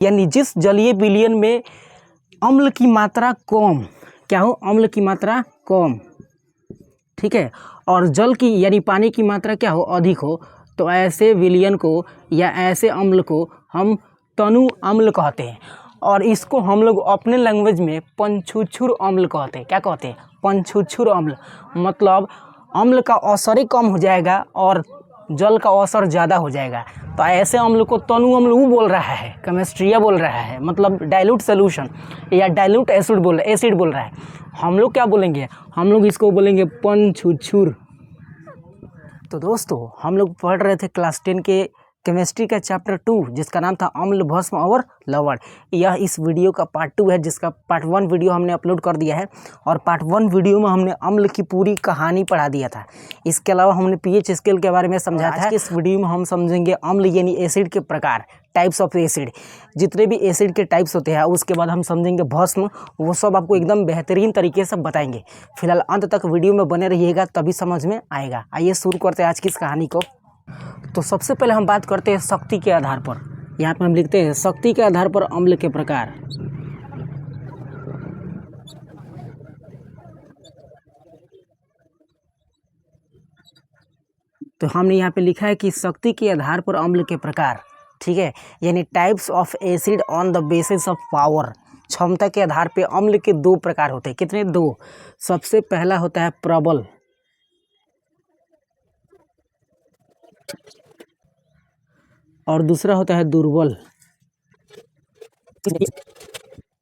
यानी जिस जलीय विलयन में अम्ल की मात्रा कम, क्या हो, अम्ल की मात्रा कम, ठीक है, और जल की यानी पानी की मात्रा क्या हो, अधिक हो, तो ऐसे विलयन को या ऐसे अम्ल को हम तनु अम्ल कहते हैं। और इसको हम लोग अपने लैंग्वेज में पंछुछुर अम्ल कहते हैं। क्या कहते हैं? पंछुछुर अम्ल। मतलब अम्ल का असर कम हो जाएगा और जल का असर ज़्यादा हो जाएगा, तो ऐसे अम्ल को तनु अम्ल वो बोल रहा है, केमिस्ट्रिया बोल रहा है, मतलब डाइल्यूट सोल्यूशन या डाइल्यूट एसिड बोल रहा है। हम लोग क्या बोलेंगे? हम लोग इसको बोलेंगे पंछुछुर। तो दोस्तों, हम लोग पढ़ रहे थे क्लास 10 के केमिस्ट्री का चैप्टर 2, जिसका नाम था अम्ल, भस्म और लवण। यह इस वीडियो का पार्ट 2 है, जिसका पार्ट 1 वीडियो हमने अपलोड कर दिया है, और पार्ट 1 वीडियो में हमने अम्ल की पूरी कहानी पढ़ा दिया था। इसके अलावा हमने पीएच स्केल के बारे में समझा था। इस वीडियो में हम समझेंगे अम्ल यानी एसिड के प्रकार, टाइप्स ऑफ एसिड, जितने भी एसिड के टाइप्स होते हैं। उसके बाद हम समझेंगे भस्म, वो सब आपको एकदम बेहतरीन तरीके से बताएंगे। फिलहाल अंत तक वीडियो में बने रहिएगा, तभी समझ में आएगा। आइए शुरू करते हैं आज की इस कहानी को। तो सबसे पहले हम बात करते हैं शक्ति के आधार पर। यहाँ पे हम लिखते हैं शक्ति के आधार पर अम्ल के प्रकार। तो हमने यहाँ पे लिखा है कि शक्ति के आधार पर अम्ल के प्रकार, ठीक है, यानी types of acid on the basis of power. क्षमता के आधार पे अम्ल के 2 प्रकार होते हैं। कितने? 2। सबसे पहला होता है प्रबल, और दूसरा होता है दुर्बल। तो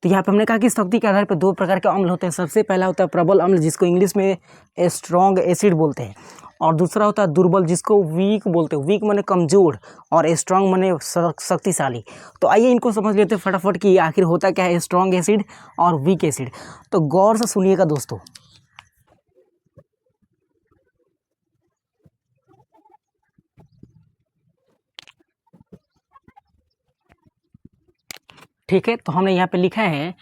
यहाँ पे हमने कहा कि शक्ति के आधार पर 2 प्रकार के अम्ल होते हैं। सबसे पहला होता है प्रबल अम्ल, जिसको इंग्लिश में स्ट्रॉन्ग एसिड बोलते हैं, और दूसरा होता है दुर्बल, जिसको वीक बोलते हैं। वीक माने कमजोर और स्ट्रॉन्ग माने शक्तिशाली। तो आइए इनको समझ लेते हैं फटाफट कि आखिर होता क्या है स्ट्रॉन्ग एसिड और वीक एसिड। तो गौर से सुनिएगा दोस्तों। ठीक है, तो हमने यहाँ पे लिखा है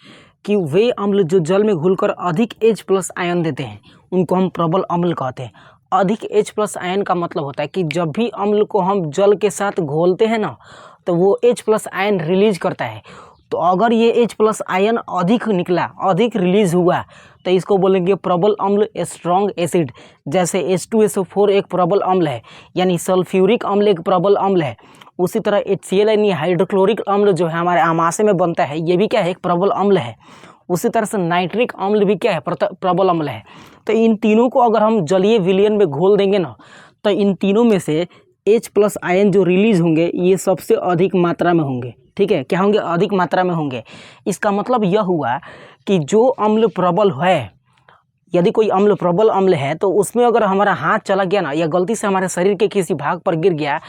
कि वे अम्ल जो जल में घुलकर अधिक H+ आयन देते हैं, उनको हम प्रबल अम्ल कहते हैं। अधिक H+ आयन का मतलब होता है कि जब भी अम्ल को हम जल के साथ घोलते हैं ना, तो वो H+ आयन रिलीज करता है। तो अगर ये H+ आयन अधिक निकला, अधिक रिलीज हुआ, तो इसको बोलेंगे प्रबल अम्ल, स्ट्रॉन्ग एसिड। जैसे H2SO4 एक प्रबल अम्ल है, यानी सल्फ्यूरिक अम्ल एक प्रबल अम्ल है। उसी तरह HCl यानी हाइड्रोक्लोरिक अम्ल जो है हमारे आमाशय में बनता है, ये भी क्या है? एक प्रबल अम्ल है। उसी तरह से नाइट्रिक अम्ल भी क्या है? प्रबल अम्ल है। तो इन तीनों को अगर हम जलीय विलयन में घोल देंगे ना, तो इन तीनों में से H+ आयन जो रिलीज होंगे, ये सबसे अधिक मात्रा में होंगे। ठीक है, क्या होंगे? अधिक मात्रा में होंगे। इसका मतलब यह हुआ कि जो अम्ल प्रबल है, यदि कोई अम्ल प्रबल अम्ल है, तो उसमें अगर हमारा हाथ चला गया ना, या गलती से हमारे शरीर के किसी भाग पर गिर गया,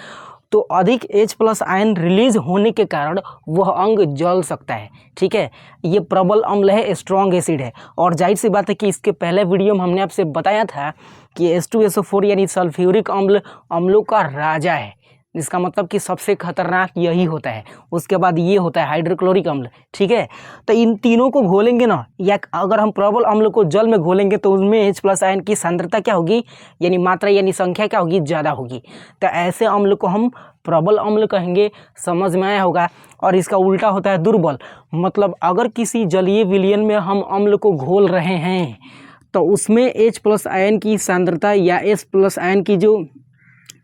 तो अधिक H+ आयन रिलीज होने के कारण वह अंग जल सकता है। ठीक है, ये प्रबल अम्ल है, स्ट्रॉन्ग एसिड है। और जाहिर सी बात है कि इसके पहले वीडियो में हमने आपसे बताया था कि H2SO4 यानी सल्फ्यूरिक अम्ल अम्लों का राजा है। इसका मतलब कि सबसे खतरनाक यही होता है। उसके बाद ये होता है हाइड्रोक्लोरिक अम्ल। ठीक है, तो इन तीनों को घोलेंगे ना, या अगर हम प्रबल अम्ल को जल में घोलेंगे, तो उसमें H+ आयन की सांद्रता क्या होगी, यानी मात्रा यानी संख्या क्या होगी? ज़्यादा होगी। तो ऐसे अम्ल को हम प्रबल अम्ल कहेंगे। समझ में आया होगा। और इसका उल्टा होता है दुर्बल। मतलब अगर किसी जलीय विलयन में हम अम्ल को घोल रहे हैं, तो उसमें H+ आयन की सांद्रता या H+ आयन की जो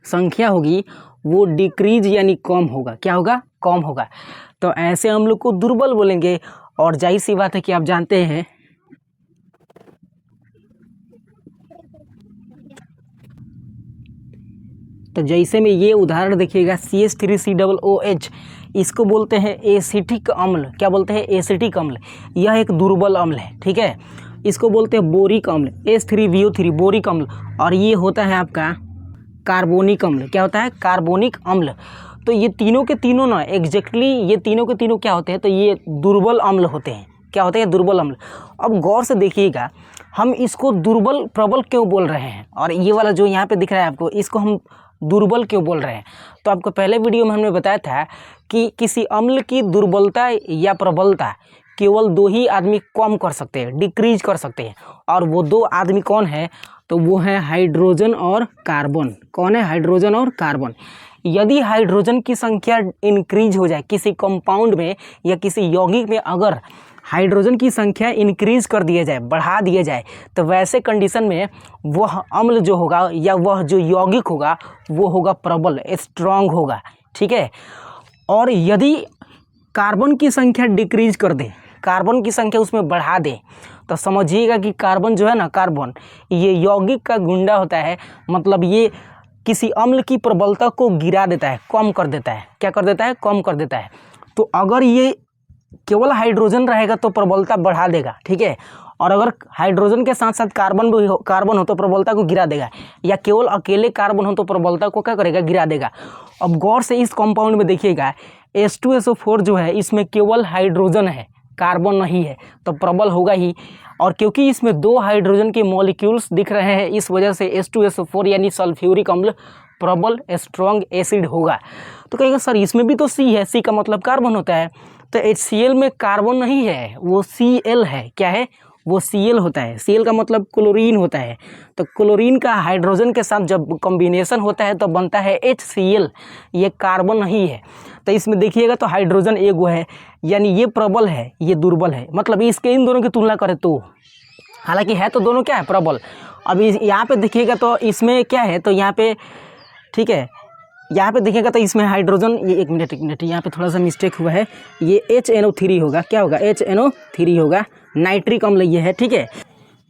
संख्या होगी, वो डिक्रीज यानी कम होगा। क्या होगा? कम होगा। तो ऐसे हम लोग को दुर्बल बोलेंगे। और जाहिर सी बात है कि आप जानते हैं तो जैसे में ये उदाहरण देखिएगा, CH3COOH, इसको बोलते हैं एसिटिक अम्ल। क्या बोलते हैं? एसिटिक अम्ल। यह एक दुर्बल अम्ल है। ठीक है, इसको बोलते हैं बोरिक अम्ल, H3BO3 बोरिक अम्ल। और ये होता है आपका कार्बोनिक अम्ल। क्या होता है? कार्बोनिक अम्ल। तो ये तीनों के तीनों ना एग्जैक्टली ये तीनों के तीनों क्या होते हैं? तो ये दुर्बल अम्ल होते हैं। क्या होते हैं? दुर्बल अम्ल। अब गौर से देखिएगा, हम इसको दुर्बल प्रबल क्यों बोल रहे हैं, और ये वाला जो यहाँ पे दिख रहा है आपको, इसको हम दुर्बल क्यों बोल रहे हैं? तो आपको पहले वीडियो में हमने बताया था कि किसी अम्ल की दुर्बलता या प्रबलता केवल 2 ही आदमी कम कर सकते हैं, डिक्रीज कर सकते हैं। और वो 2 आदमी कौन है? तो वो है हाइड्रोजन और कार्बन। कौन है? हाइड्रोजन और कार्बन। यदि हाइड्रोजन की संख्या इंक्रीज हो जाए किसी कंपाउंड में या किसी यौगिक में, अगर हाइड्रोजन की संख्या इंक्रीज कर दिया जाए, बढ़ा दिया जाए, तो वैसे कंडीशन में वह अम्ल जो होगा या वह जो यौगिक होगा वो होगा प्रबल, स्ट्रांग होगा। ठीक है। और यदि कार्बन की संख्या डिक्रीज कर दे, कार्बन की संख्या उसमें बढ़ा दे, तो समझिएगा कि कार्बन जो है ना, कार्बन ये यौगिक का गुंडा होता है। मतलब ये किसी अम्ल की प्रबलता को गिरा देता है, कम कर देता है। क्या कर देता है? कम कर देता है। तो अगर ये केवल हाइड्रोजन रहेगा तो प्रबलता बढ़ा देगा। ठीक है। और अगर हाइड्रोजन के साथ साथ कार्बन हो तो प्रबलता को गिरा देगा, या केवल अकेले कार्बन हो तो प्रबलता को क्या करेगा? गिरा देगा। अब गौर से इस कंपाउंड में देखिएगा, H2SO4 जो है इसमें केवल हाइड्रोजन है, कार्बन नहीं है, तो प्रबल होगा ही। और क्योंकि इसमें 2 हाइड्रोजन के मॉलिक्यूल्स दिख रहे हैं, इस वजह से H2SO4 यानी सल्फ्यूरिक अम्ल प्रबल स्ट्रॉन्ग एसिड होगा। तो कहेगा सर इसमें भी तो C है, C का मतलब कार्बन होता है, तो HCl में कार्बन नहीं है, वो Cl है। क्या है? वो Cl होता है। Cl का मतलब क्लोरीन होता है। तो क्लोरीन का हाइड्रोजन के साथ जब कॉम्बिनेशन होता है तो बनता है HCl, ये कार्बन नहीं है। तो इसमें देखिएगा तो हाइड्रोजन एगो है, यानी ये प्रबल है, ये दुर्बल है। मतलब इसके इन दोनों की तुलना करें तो, हालांकि है तो दोनों क्या है? प्रबल। अब यहाँ पे देखिएगा तो इसमें क्या है, तो यहाँ पे ठीक है, यहाँ पे देखिएगा तो इसमें हाइड्रोजन, ये एक मिनट यहाँ पे थोड़ा सा मिस्टेक हुआ है, ये HNO3 होगा। क्या होगा? HNO3 होगा, नाइट्रिक अम्ल ये है। ठीक है।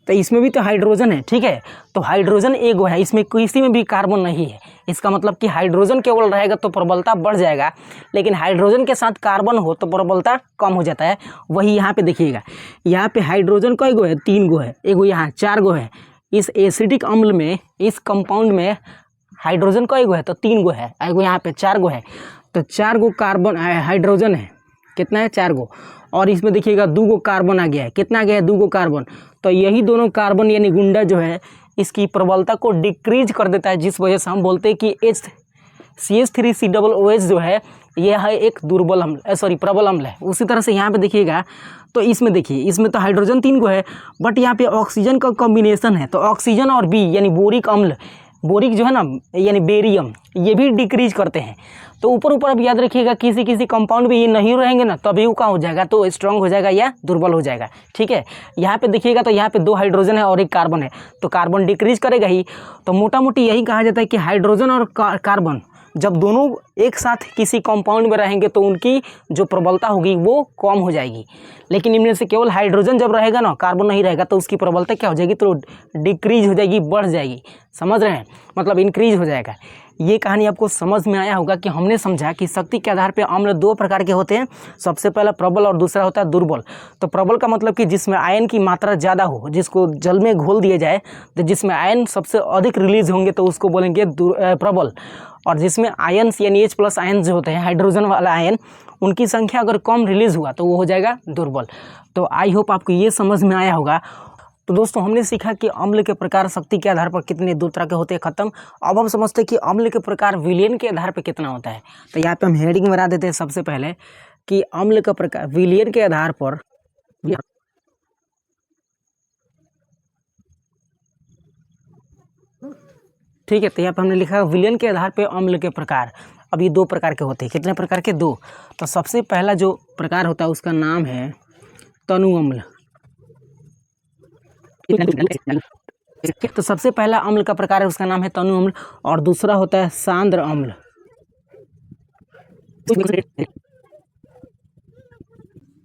तो इसमें भी तो हाइड्रोजन है। ठीक है। तो हाइड्रोजन एगो है, इसमें किसी में भी कार्बन नहीं है। इसका मतलब कि हाइड्रोजन केवल रहेगा तो प्रबलता बढ़ जाएगा, लेकिन हाइड्रोजन के साथ कार्बन हो तो प्रबलता कम हो जाता है। वही यहाँ पे देखिएगा, यहाँ पे हाइड्रोजन कई गो है? 3 गो है। एगो यहाँ 4 गो है। इस एसिडिक अम्ल में, इस कंपाउंड में हाइड्रोजन कई गो है? तो 3 गो है। एगो यहाँ पे 4 गो है, तो 4 गो कार्बन हाइड्रोजन है। कितना है? 4 गो। और इसमें देखिएगा 2 गो कार्बन आ गया है। कितना आ गया है? 2 गो कार्बन। तो यही दोनों कार्बन यानी गुंडा जो है इसकी प्रबलता को डिक्रीज कर देता है, जिस वजह से हम बोलते हैं कि CH3COOH जो है यह है एक दुर्बल अम्ल, प्रबल अम्ल है। उसी तरह से यहाँ पे देखिएगा तो इसमें देखिए, इसमें तो हाइड्रोजन 3 गो है, बट यहाँ पे ऑक्सीजन का कॉम्बिनेशन है, तो ऑक्सीजन और बी यानी बोरिक अम्ल, बोरिक जो है ना यानी बेरियम, ये भी डिक्रीज करते हैं। तो ऊपर ऊपर अब याद रखिएगा, किसी किसी कंपाउंड में ये नहीं रहेंगे ना, तभी वो क्या हो जाएगा? तो स्ट्रांग हो जाएगा या दुर्बल हो जाएगा। ठीक है। यहाँ पे देखिएगा तो यहाँ पे 2 हाइड्रोजन है और 1 कार्बन है, तो कार्बन डिक्रीज करेगा ही। तो मोटा मोटी यही कहा जाता है कि हाइड्रोजन और कार्बन जब दोनों एक साथ किसी कंपाउंड में रहेंगे तो उनकी जो प्रबलता होगी वो कम हो जाएगी। लेकिन इनमें से केवल हाइड्रोजन जब रहेगा ना, कार्बन नहीं रहेगा, तो उसकी प्रबलता क्या हो जाएगी? तो डिक्रीज हो जाएगी, बढ़ जाएगी। समझ रहे हैं? मतलब इंक्रीज हो जाएगा। ये कहानी आपको समझ में आया होगा कि हमने समझा कि शक्ति के आधार पे अम्ल 2 प्रकार के होते हैं। सबसे पहला प्रबल और दूसरा होता है दुर्बल। तो प्रबल का मतलब कि जिसमें आयन की मात्रा ज़्यादा हो, जिसको जल में घोल दिया जाए, तो जिसमें आयन सबसे अधिक रिलीज होंगे तो उसको बोलेंगे प्रबल। और जिसमें आयन्स यानी H+ आयन जो होते हैं, हाइड्रोजन वाला आयन, उनकी संख्या अगर कम रिलीज हुआ तो वो हो जाएगा दुर्बल। तो आई होप आपको ये समझ में आया होगा। तो दोस्तों हमने सीखा कि अम्ल के प्रकार शक्ति के आधार पर कितने 2 तरह के होते हैं, खत्म। अब हम समझते हैं कि अम्ल के प्रकार विलयन के आधार पर कितना होता है। तो यहाँ पे हम हेडिंग बना देते हैं सबसे पहले कि अम्ल का प्रकार विलयन के आधार पर, ठीक है। तो यहाँ पे हमने लिखा विलयन के आधार पर अम्ल के प्रकार। अब ये 2 प्रकार के होते हैं। कितने प्रकार के? 2। तो सबसे पहला जो प्रकार होता है उसका नाम है तनु अम्ल। तो सबसे पहला अम्ल का प्रकार है उसका नाम है तनु अम्ल, और दूसरा होता है सांद्र अम्ल।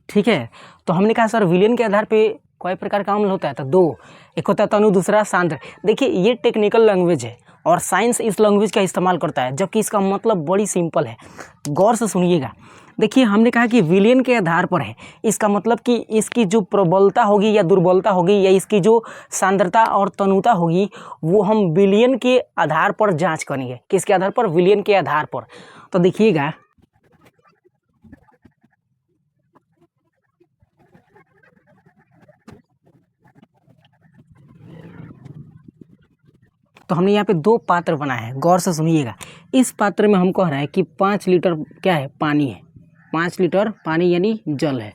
ठीक है। तो हमने कहा सर विलयन के आधार पे कई प्रकार का अम्ल होता है, तो 2, एक होता है तनु, दूसरा सांद्र। देखिए ये टेक्निकल लैंग्वेज है और साइंस इस लैंग्वेज का इस्तेमाल करता है, जबकि इसका मतलब बड़ी सिंपल है। गौर से सुनिएगा। देखिए हमने कहा कि विलयन के आधार पर है, इसका मतलब कि इसकी जो प्रबलता होगी या दुर्बलता होगी, या इसकी जो सांद्रता और तनुता होगी, वो हम विलयन के आधार पर जांच करेंगे। किसके आधार पर? विलयन के आधार पर। तो देखिएगा, तो हमने यहाँ पे 2 पात्र बनाए हैं। गौर से सुनिएगा। इस पात्र में हम कह रहे हैं कि 5 लीटर क्या है? पानी है। 5 लीटर पानी यानी जल है।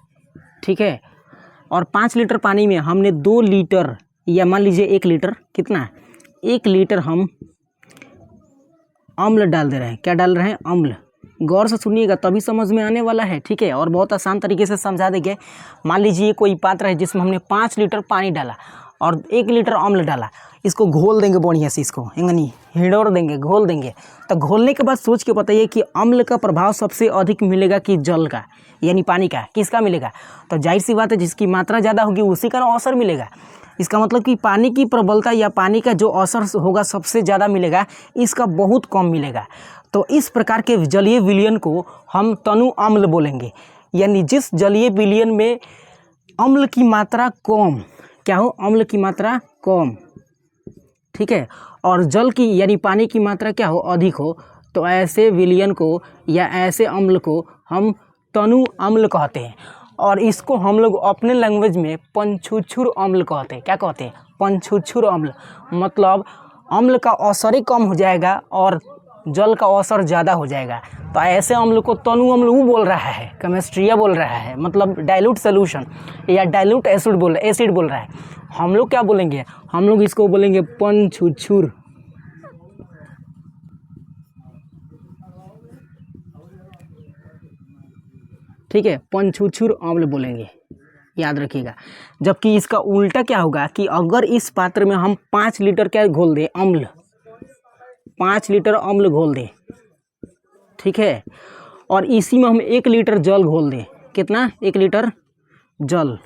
ठीक है। और 5 लीटर पानी में हमने 2 लीटर या मान लीजिए 1 लीटर, कितना? 1 लीटर हम अम्ल डाल दे रहे हैं। क्या डाल रहे हैं? अम्ल। गौर से सुनिएगा तभी समझ में आने वाला है, ठीक है। और बहुत आसान तरीके से समझा देंगे। मान लीजिए कोई पात्र है जिसमें हमने 5 लीटर पानी डाला और 1 लीटर अम्ल डाला। इसको घोल देंगे बढ़िया से, इसको हिंगनी हिडोर देंगे, घोल देंगे। तो घोलने के बाद सोच के बताइए कि अम्ल का प्रभाव सबसे अधिक मिलेगा कि जल का, यानी पानी का, किसका मिलेगा? तो जाहिर सी बात है जिसकी मात्रा ज़्यादा होगी उसी का असर मिलेगा। इसका मतलब कि पानी की प्रबलता या पानी का जो असर होगा सबसे ज़्यादा मिलेगा, इसका बहुत कम मिलेगा। तो इस प्रकार के जलीय विलयन को हम तनु अम्ल बोलेंगे, यानी जिस जलीय विलयन में अम्ल की मात्रा कम, क्या हो? अम्ल की मात्रा कम, ठीक है, और जल की यानी पानी की मात्रा क्या हो? अधिक हो। तो ऐसे विलयन को या ऐसे अम्ल को हम तनु अम्ल कहते हैं। और इसको हम लोग अपने लैंग्वेज में पंचुछुर अम्ल कहते हैं। क्या कहते हैं? पंचुछुर अम्ल। मतलब अम्ल का असर ही कम हो जाएगा और जल का असर ज़्यादा हो जाएगा। तो ऐसे अम्ल को तनु अम्ल वो बोल रहा है, केमिस्ट्रिया बोल रहा है, मतलब डाइल्यूट सोल्यूशन या डाइल्यूट एसिड बोल रहा है। हम लोग क्या बोलेंगे? हम लोग इसको बोलेंगे पंचुछुर, ठीक है, पंचुछुर अम्ल बोलेंगे, याद रखिएगा। जबकि इसका उल्टा क्या होगा कि अगर इस पात्र में हम 5 लीटर क्या घोल दें? अम्ल, 5 लीटर अम्ल घोल दें, ठीक है, और इसी में हम 1 लीटर जल घोल दें। कितना? 1 लीटर जल,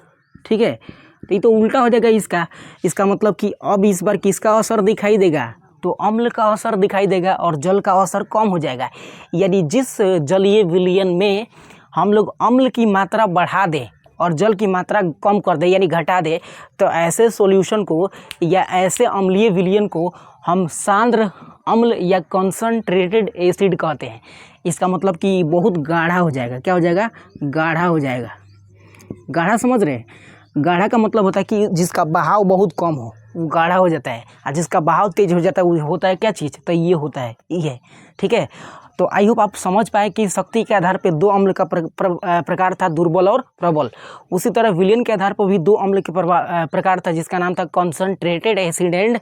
ठीक है। तो ये तो उल्टा हो जाएगा इसका। इसका मतलब कि अब इस बार किसका असर दिखाई देगा? तो अम्ल का असर दिखाई देगा और जल का असर कम हो जाएगा। यानी जिस जलीय विलयन में हम लोग अम्ल की मात्रा बढ़ा दें और जल की मात्रा कम कर दें यानी घटा दें, तो ऐसे सॉल्यूशन को या ऐसे अम्लीय विलयन को हम सांद्र अम्ल या कंसंट्रेटेड एसिड कहते हैं। इसका मतलब कि बहुत गाढ़ा हो जाएगा। क्या हो जाएगा? गाढ़ा हो जाएगा। गाढ़ा समझ रहे हैं? गाढ़ा का मतलब होता है कि जिसका बहाव बहुत कम हो वो गाढ़ा हो जाता है, और जिसका बहाव तेज हो जाता है वो होता है क्या चीज़? तो ये होता है, ये है, ठीक है। तो आई होप आप समझ पाए कि शक्ति के आधार पे 2 अम्ल का प्रकार था, दुर्बल और प्रबल। उसी तरह विलयन के आधार पर भी 2 अम्ल के प्रकार था, जिसका नाम था कंसंट्रेटेड एसिड एंड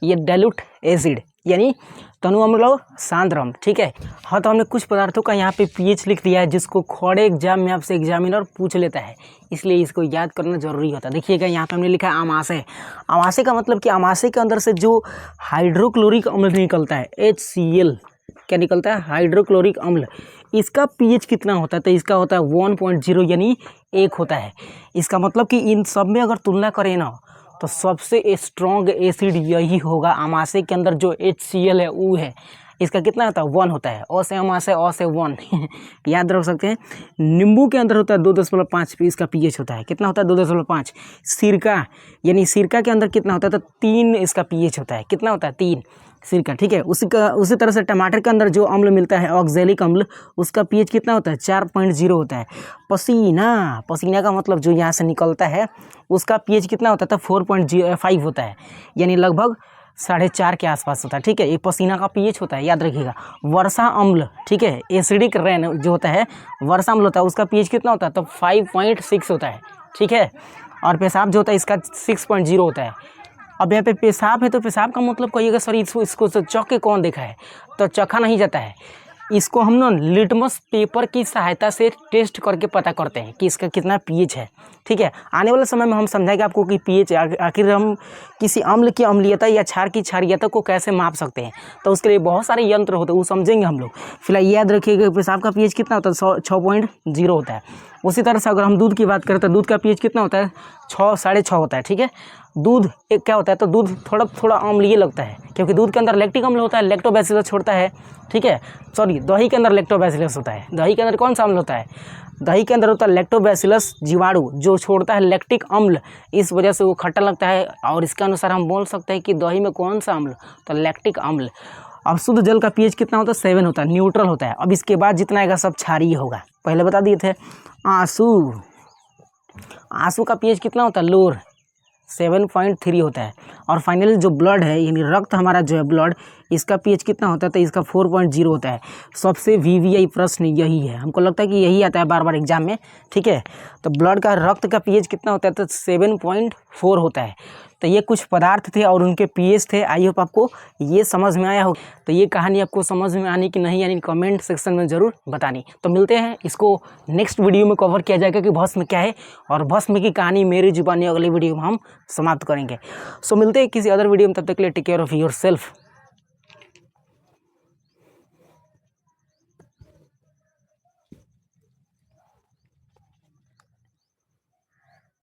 ये डाइल्यूट एसिड, यानी तनु अम्ल और सांद्र अम्ल, ठीक है। हाँ, तो हमने कुछ पदार्थों का यहाँ पे पीएच लिख दिया है, जिसको खड़े एग्जाम में आपसे एग्जामिनर पूछ लेता है, इसलिए इसको याद करना जरूरी होता है। देखिएगा यहाँ पे हमने लिखा है अमाशय। अमाशय का मतलब कि अमाशय के अंदर से जो हाइड्रोक्लोरिक अम्ल निकलता है, HCl, क्या निकलता है? हाइड्रोक्लोरिक अम्ल। इसका पीएच कितना होता है? तो इसका होता है 1.0, यानी 1 होता है। इसका मतलब कि इन सब में अगर तुलना करें ना, तो सबसे स्ट्रॉन्ग एसिड यही होगा। अमाशय के अंदर जो HCl है वो है, इसका कितना होता है? 1 होता है। अ से अमाशय, अ से 1 याद रख सकते हैं। नींबू के अंदर होता है 2.5 इसका पीएच होता है। कितना होता है? 2.5। सिरका, यानी सिरका के अंदर कितना होता है? तो 3 इसका पीएच होता है। कितना होता है? 3 सिरका, ठीक है। उसी तरह से टमाटर के अंदर जो अम्ल मिलता है, ऑक्जेलिक अम्ल, उसका पीएच कितना होता है? 4.0 होता है। पसीना का मतलब जो यहाँ से निकलता है उसका पीएच कितना होता है? तो 4.5 होता है, यानी लगभग 4.5 के आसपास होता है, ठीक है। ये पसीना का पीएच होता है, याद रखिएगा। वर्षा अम्ल, ठीक है, एसिडिक रेन जो होता है, वर्षा अम्ल होता है, उसका पीएच कितना होता है? तो 5.6 होता है, ठीक है। और पेशाब जो होता है इसका 6.0 होता है। अब यहाँ पे पेशाब है, तो पेशाब का मतलब कहिएगा सर इसको चख के कौन देखा है? तो चखा नहीं जाता है, इसको हम ना लिटमस पेपर की सहायता से टेस्ट करके पता करते हैं कि इसका कितना पीएच है, ठीक है। आने वाले समय में हम समझाएंगे आपको कि पीएच आखिर हम किसी अम्ल की अम्लीयता या क्षार की क्षारीयता को कैसे माप सकते हैं। तो उसके लिए बहुत सारे यंत्र होते हैं, वो समझेंगे हम लोग। फिलहाल याद रखिएगा पेशाब का पीएच कितना होता है? 6.0 होता है। उसी तरह से अगर हम दूध की बात करें तो दूध का पीएच कितना होता है? 6.5 होता है, ठीक है। दूध एक क्या होता है? तो दूध थोड़ा अम्लीय लगता है, क्योंकि दूध के अंदर लैक्टिक अम्ल होता है, लैक्टोबैसिलस छोड़ता है, ठीक है। सॉरी, दही के अंदर लैक्टोबैसिलस होता है। दही के अंदर कौन सा अम्ल होता है? दही के अंदर होता है लैक्टोबैसिलस जीवाणु, जो छोड़ता है लैक्टिक अम्ल, इस वजह से वो खट्टा लगता है। और इसके अनुसार हम बोल सकते हैं कि दही में कौन सा अम्ल? तो लैक्टिक अम्ल। अब शुद्ध जल का पीएच कितना होता है? 7 होता है, न्यूट्रल होता है। अब इसके बाद जितना आएगा सब क्षारीय होगा, पहले बता दिए थे। आंसू का पीएच कितना होता है? लोअर, 7.3 होता है। और फाइनली जो ब्लड है, यानी रक्त हमारा जो है ब्लड, इसका पीएच कितना होता है? तो इसका 4.0 होता है। सबसे VVI प्रश्न यही है, हमको लगता है कि यही आता है बार बार एग्जाम में, ठीक है। तो ब्लड का, रक्त का पीएच कितना होता है? तो 7.4 होता है। तो ये कुछ पदार्थ थे और उनके पीएच थे। आई होप आपको ये समझ में आया हो। तो ये कहानी आपको समझ में आनी कि नहीं यानी कमेंट सेक्शन में ज़रूर बतानी। तो मिलते हैं, इसको नेक्स्ट वीडियो में कवर किया जाएगा कि भस्म क्या है, और भस्म की कहानी मेरी जुबानी अगली वीडियो में हम समाप्त करेंगे। सो मिलते हैं किसी अदर वीडियो में, तब तक के लिए take care of your self.